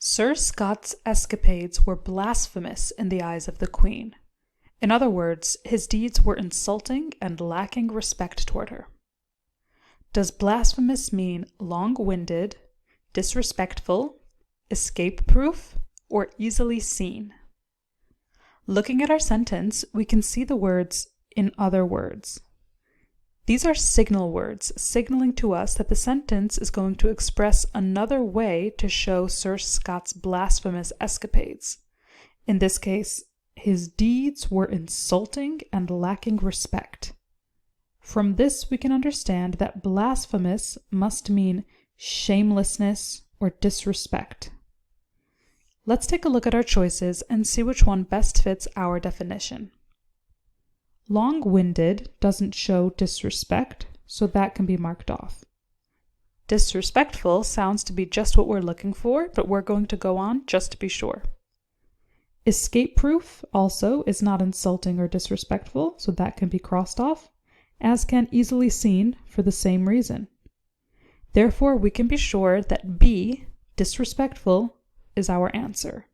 Sir Scott's escapades were blasphemous in the eyes of the Queen. In other words, his deeds were insulting and lacking respect toward her. Does blasphemous mean long-winded, disrespectful, escape-proof, or easily seen? Looking at our sentence, we can see the words "in other words." These are signal words, signaling to us that the sentence is going to express another way to show Sir Scott's blasphemous escapades. In this case, his deeds were insulting and lacking respect. From this, we can understand that blasphemous must mean shamelessness or disrespect. Let's take a look at our choices and see which one best fits our definition. Long-winded doesn't show disrespect, so that can be marked off. Disrespectful sounds to be just what we're looking for, but we're going to go on just to be sure. Escape-proof also is not insulting or disrespectful, so that can be crossed off, as can easily seen for the same reason. Therefore, we can be sure that B, disrespectful, is our answer.